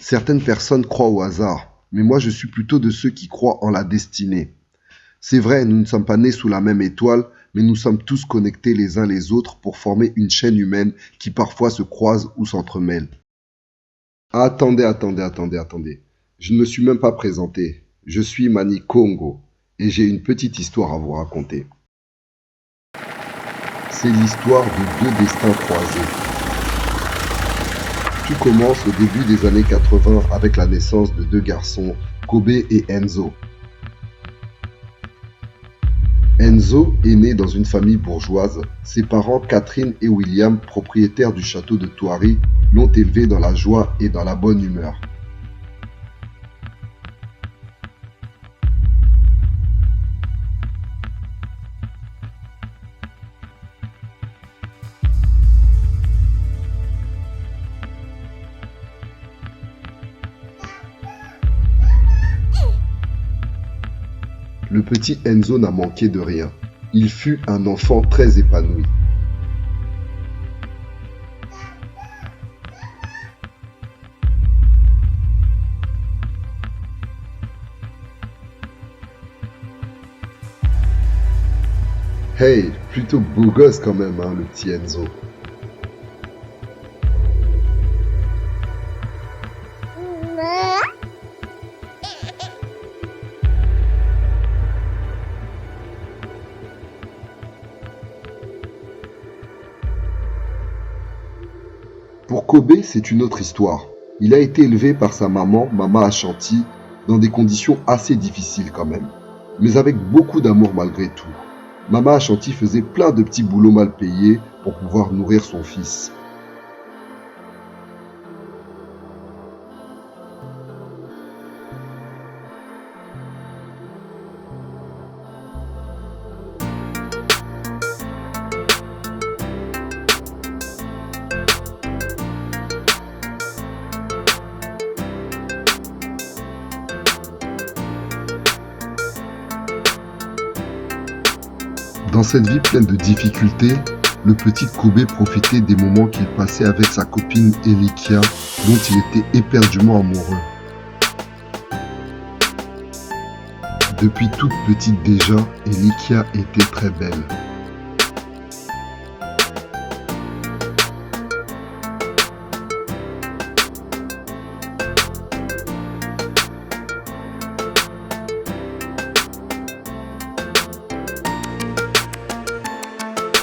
Certaines personnes croient au hasard, mais moi je suis plutôt de ceux qui croient en la destinée. C'est vrai, nous ne sommes pas nés sous la même étoile, mais nous sommes tous connectés les uns les autres pour former une chaîne humaine qui parfois se croise ou s'entremêle. Attendez. Je ne me suis même pas présenté. Je suis Mani Kongo et j'ai une petite histoire à vous raconter. C'est l'histoire de deux destins croisés. Tout commence au début des années 80 avec la naissance de deux garçons, Kobe et Enzo. Enzo est né dans une famille bourgeoise. Ses parents, Catherine et William, propriétaires du château de Thoiry, l'ont élevé dans la joie et dans la bonne humeur. Le petit Enzo n'a manqué de rien. Il fut un enfant très épanoui. Hey, plutôt beau gosse quand même, hein, le petit Enzo. Pour Kobe, c'est une autre histoire. Il a été élevé par sa maman, Mama Ashanti, dans des conditions assez difficiles quand même, mais avec beaucoup d'amour malgré tout. Mama Ashanti faisait plein de petits boulots mal payés pour pouvoir nourrir son fils. Dans cette vie pleine de difficultés, le petit Kobe profitait des moments qu'il passait avec sa copine Elikia, dont il était éperdument amoureux. Depuis toute petite déjà, Elikia était très belle.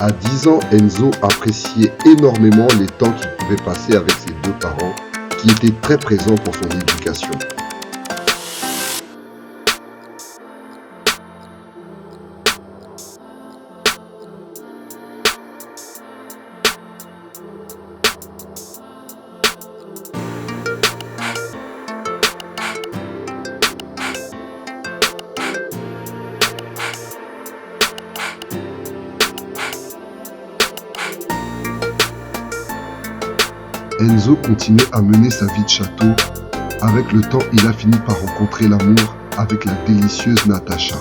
À 10 ans, Enzo appréciait énormément les temps qu'il pouvait passer avec ses deux parents, qui étaient très présents pour son éducation. Enzo continuait à mener sa vie de château. Avec le temps, il a fini par rencontrer l'amour avec la délicieuse Natacha.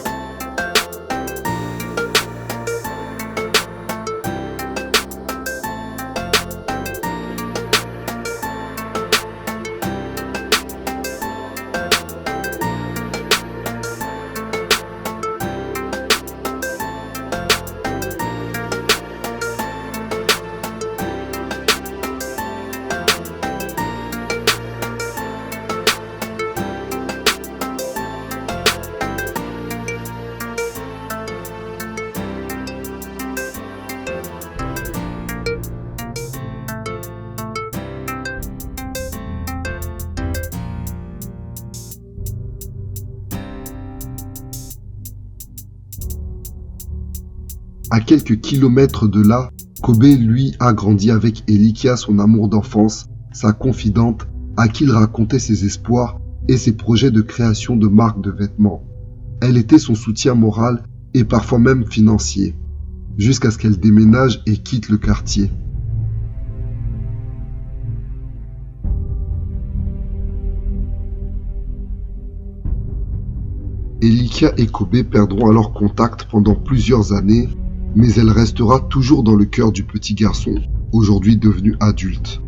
À quelques kilomètres de là, Kobe, lui, a grandi avec Elikia, son amour d'enfance, sa confidente, à qui il racontait ses espoirs et ses projets de création de marques de vêtements. Elle était son soutien moral et parfois même financier, jusqu'à ce qu'elle déménage et quitte le quartier. Elikia et Kobe perdront alors contact pendant plusieurs années, mais elle restera toujours dans le cœur du petit garçon, aujourd'hui devenu adulte.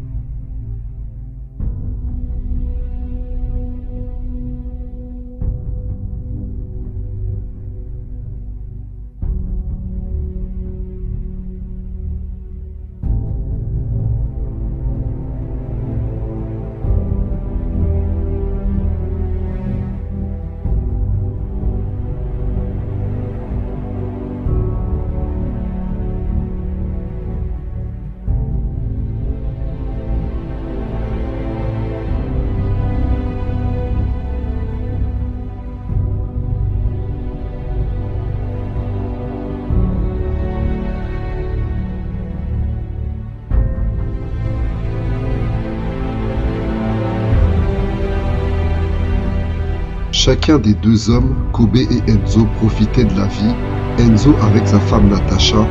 Chacun des deux hommes, Kobe et Enzo, profitaient de la vie, Enzo avec sa femme Natasha.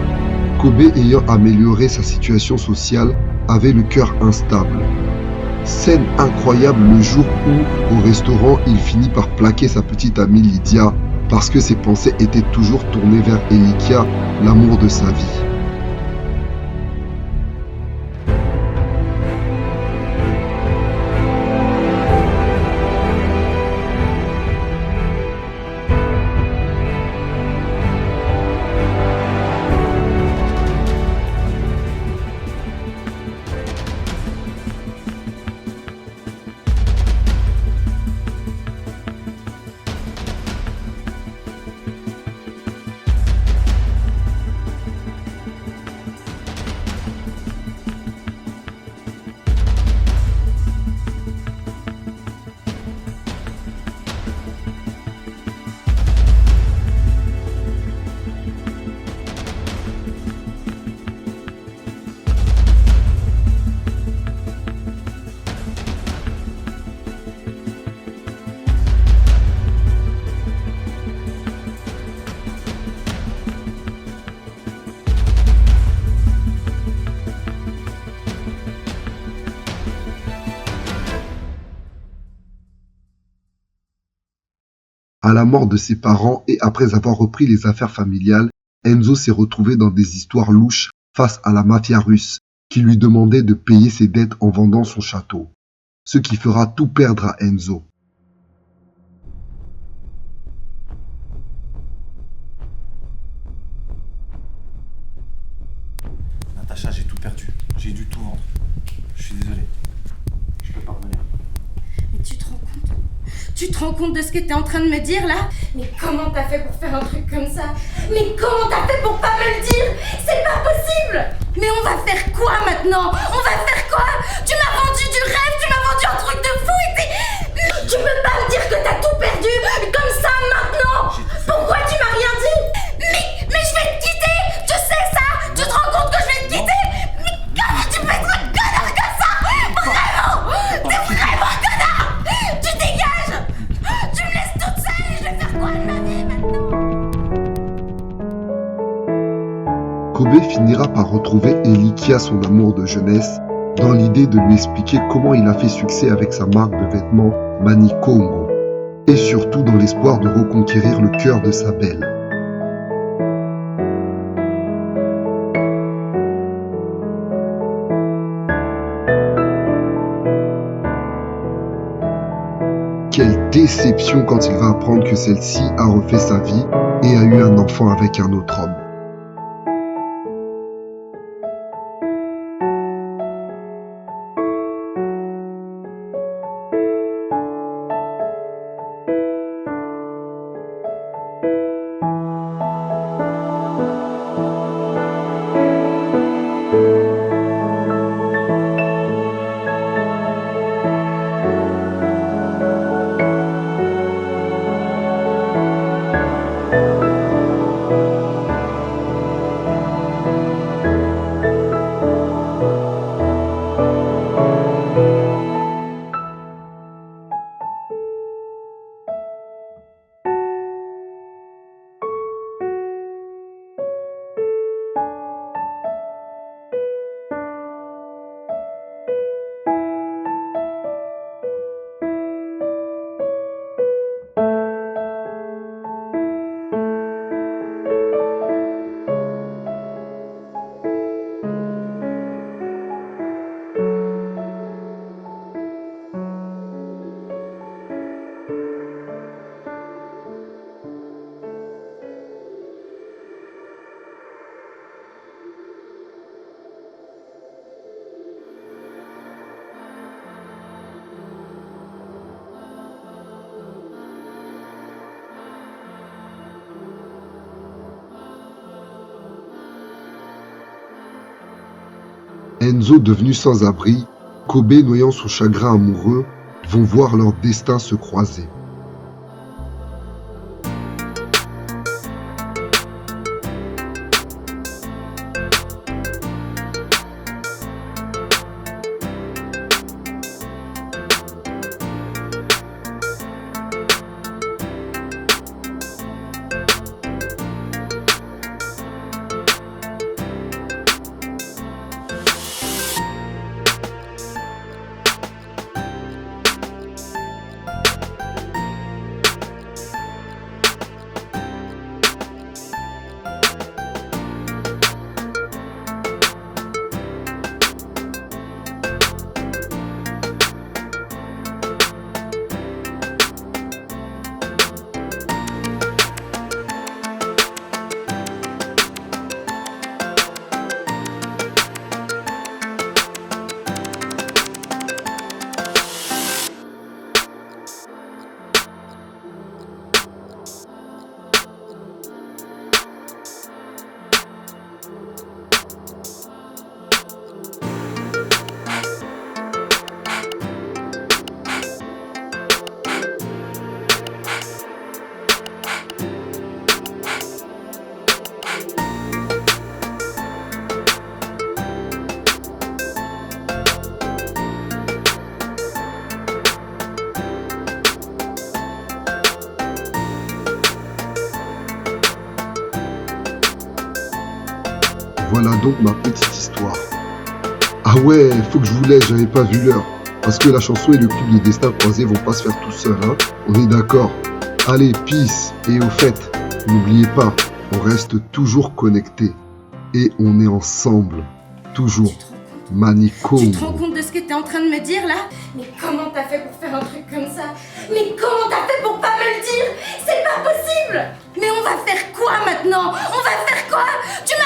Kobe, ayant amélioré sa situation sociale, avait le cœur instable. Scène incroyable le jour où, au restaurant, il finit par plaquer sa petite amie Lydia parce que ses pensées étaient toujours tournées vers Elikia, l'amour de sa vie. À la mort de ses parents et après avoir repris les affaires familiales, Enzo s'est retrouvé dans des histoires louches face à la mafia russe qui lui demandait de payer ses dettes en vendant son château, ce qui fera tout perdre à Enzo. Natacha, j'ai tout perdu. J'ai dû tout vendre. Je suis désolé. Je peux pas revenir. Mais tu te rends compte? Tu te rends compte de ce que t'es en train de me dire là? Mais comment t'as fait pour faire un truc comme ça? Mais comment t'as fait pour pas me le dire? C'est pas possible! Mais on va faire quoi maintenant? On va faire quoi? Tu m'as vendu du rêve, tu m'as vendu un truc de fou et tu peux pas me dire que t'as tout perdu comme ça maintenant? Pourquoi tu m'as rien dit? Mais je vais te quitter! Tu sais ça? Tu te rends compte que je vais te quitter? Mais comment tu peux être un connard comme ça? Vraiment! T'es vraiment un connard! Tu dégages! Tu me laisses toute seule et je vais faire quoi de ma vie maintenant? Kobe finira par retrouver Elikia, son amour de jeunesse, dans l'idée de lui expliquer comment il a fait succès avec sa marque de vêtements Manikongo, et surtout dans l'espoir de reconquérir le cœur de sa belle. Quelle déception quand il va apprendre que celle-ci a refait sa vie et a eu un enfant avec un autre homme. Enzo devenu sans abri, Kobe noyant son chagrin amoureux, vont voir leur destin se croiser. voilà donc ma petite histoire. Ah ouais, faut que je vous laisse, j'avais pas vu l'heure. Parce que la chanson et le clip de Destin Croisé vont pas se faire tout seuls, hein. On est d'accord. Allez, peace. Et au fait, n'oubliez pas, on reste toujours connectés. Et on est ensemble. Toujours. Manico. Tu te rends compte de ce que t'es en train de me dire là? Mais comment t'as fait pour faire un truc comme ça? Mais comment t'as fait pour pas me le dire? C'est pas possible! Mais on va faire quoi maintenant? On va faire quoi? Tu m'as